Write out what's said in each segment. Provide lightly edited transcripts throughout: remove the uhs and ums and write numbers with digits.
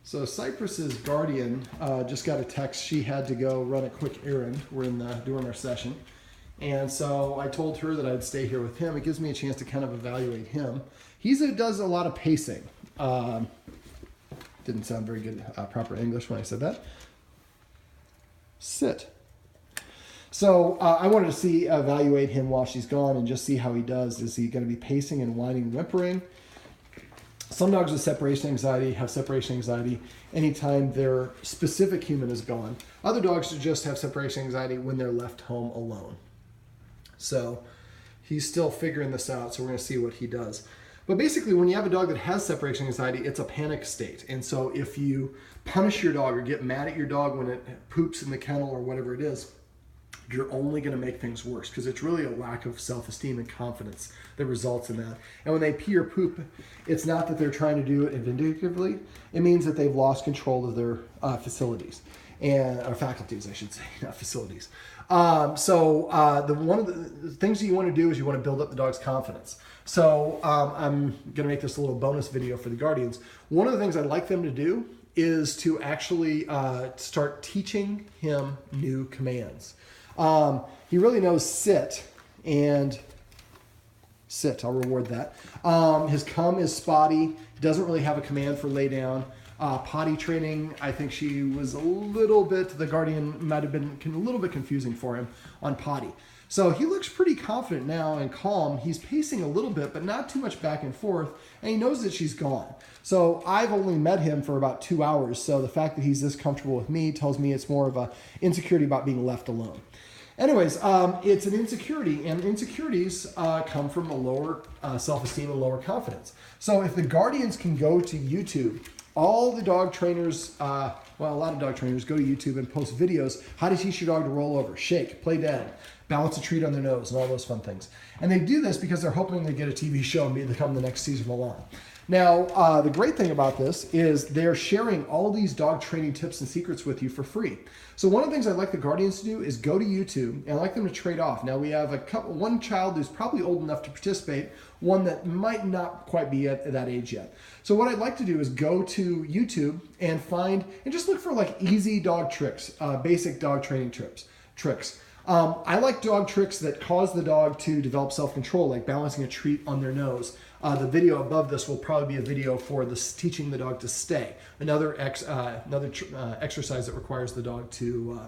So Cypress's guardian just got a text. She had to go run a quick errand. We're during our session. And so I told her that I'd stay here with him. It gives me a chance to kind of evaluate him. He does a lot of pacing. Didn't sound very good proper English when I said that. Sit. So I wanted to evaluate him while she's gone and just see how he does. Is he going to be pacing and whining and whimpering? Some dogs with separation anxiety have separation anxiety anytime their specific human is gone. Other dogs just have separation anxiety when they're left home alone. So he's still figuring this out, so we're going to see what he does. But basically, when you have a dog that has separation anxiety, it's a panic state. And so if you punish your dog or get mad at your dog when it poops in the kennel or whatever it is, you're only going to make things worse, because it's really a lack of self-esteem and confidence that results in that. And when they pee or poop, it's not that they're trying to do it vindictively. It means that they've lost control of their facilities, or faculties, I should say, not facilities. One of the things that you want to do is you want to build up the dog's confidence. So I'm going to make this a little bonus video for the guardians. One of the things I'd like them to do is to actually start teaching him new commands. He really knows sit and sit. I'll reward that. His come is spotty. He doesn't really have a command for lay down. Potty training, I think she was the guardian might have been a little bit confusing for him on potty. So he looks pretty confident now and calm. He's pacing a little bit, but not too much back and forth. And he knows that she's gone. So I've only met him for about 2 hours. So the fact that he's this comfortable with me tells me it's more of a insecurity about being left alone. Anyways, it's an insecurity, and insecurities come from a lower self-esteem and lower confidence. So if the guardians can go to YouTube, all the dog trainers, a lot of dog trainers go to YouTube and post videos, how to teach your dog to roll over, shake, play dead, balance a treat on their nose, and all those fun things. And they do this because they're hoping to get a TV show and become the next Caesar Milan. Now, the great thing about this is they're sharing all these dog training tips and secrets with you for free. So one of the things I'd like the guardians to do is go to YouTube, and I'd like them to trade off. Now we have one child who's probably old enough to participate, one that might not quite be at that age yet. So what I'd like to do is go to YouTube and just look for like easy dog tricks, basic dog training tricks. I like dog tricks that cause the dog to develop self-control, like balancing a treat on their nose. The video above this will probably be a video for teaching the dog to stay. Another exercise that requires the dog to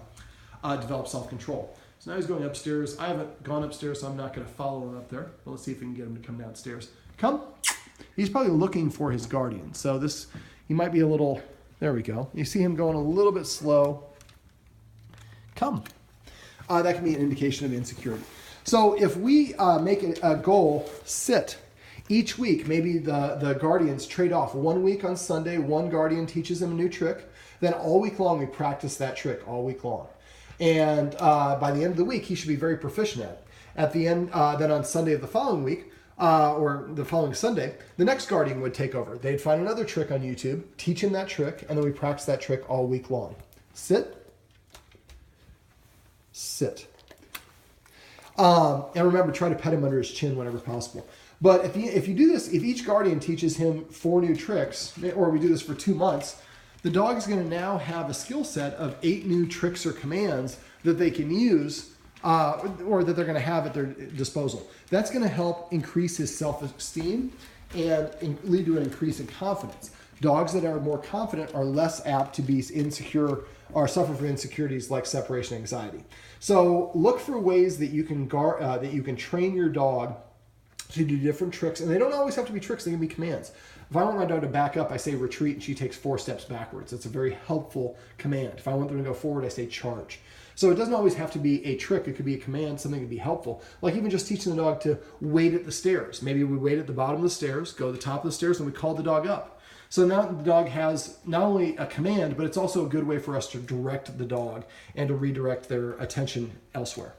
develop self-control. So now he's going upstairs. I haven't gone upstairs, so I'm not going to follow him up there. But let's see if we can get him to come downstairs. Come. He's probably looking for his guardian. So he might be a little, there we go. You see him going a little bit slow. Come. That can be an indication of insecurity. So if we make a goal, sit. Each week, maybe the guardians trade off. 1 week on Sunday, one guardian teaches him a new trick. Then all week long, we practice that trick all week long. And by the end of the week, he should be very proficient at it. At the end, then on Sunday of the following week, or the following Sunday, the next guardian would take over. They'd find another trick on YouTube, teach him that trick, and then we practice that trick all week long. Sit. Sit. And remember, try to pet him under his chin whenever possible. But if you do this, if each guardian teaches him 4 new tricks, or we do this for 2 months, the dog is going to now have a skill set of 8 new tricks or commands that they can use, or that they're going to have at their disposal. That's going to help increase his self-esteem and lead to an increase in confidence. Dogs that are more confident are less apt to be insecure or suffer from insecurities like separation anxiety. So look for ways that you can train your dog to do different tricks, and they don't always have to be tricks, they can be commands. If I want my dog to back up, I say retreat, and she takes 4 steps backwards. That's a very helpful command. If I want them to go forward, I say charge. So it doesn't always have to be a trick, it could be a command, something that can be helpful. Like even just teaching the dog to wait at the stairs. Maybe we wait at the bottom of the stairs, go to the top of the stairs, and we call the dog up. So now the dog has not only a command, but it's also a good way for us to direct the dog and to redirect their attention elsewhere.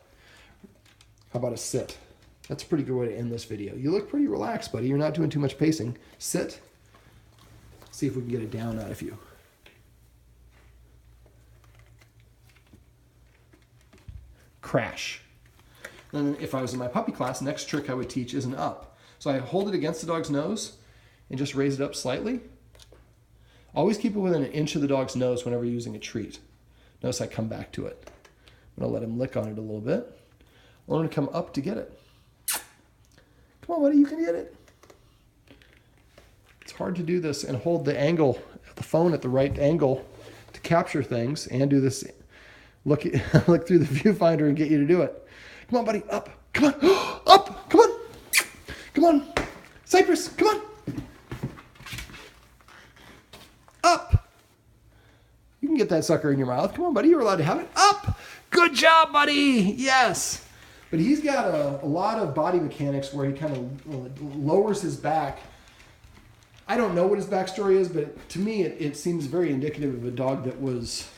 How about a sit? That's a pretty good way to end this video. You look pretty relaxed, buddy. You're not doing too much pacing. Sit. See if we can get it down out of you. Crash. Then if I was in my puppy class, next trick I would teach is an up. So I hold it against the dog's nose and just raise it up slightly. Always keep it within an inch of the dog's nose whenever you're using a treat. Notice I come back to it. I'm going to let him lick on it a little bit. I'm going to come up to get it. Come on, buddy, you can get it. It's hard to do this and hold the angle, the phone at the right angle to capture things and do this. Look through the viewfinder and get you to do it. Come on, buddy, up. Come on, up. Come on. Come on. Cypress, come on. Up. You can get that sucker in your mouth. Come on, buddy, you're allowed to have it. Up. Good job, buddy. Yes. But he's got a lot of body mechanics where he kind of lowers his back. I don't know what his backstory is, but to me it seems very indicative of a dog that was,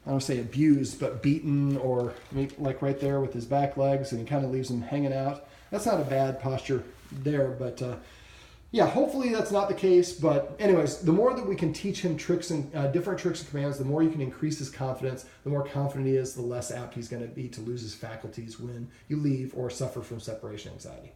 I don't say abused, but beaten, or like right there with his back legs, and he kind of leaves them hanging out. That's not a bad posture there, but yeah, hopefully that's not the case. But anyways, the more that we can teach him tricks and different tricks and commands, the more you can increase his confidence. The more confident he is, the less apt he's going to be to lose his faculties when you leave or suffer from separation anxiety.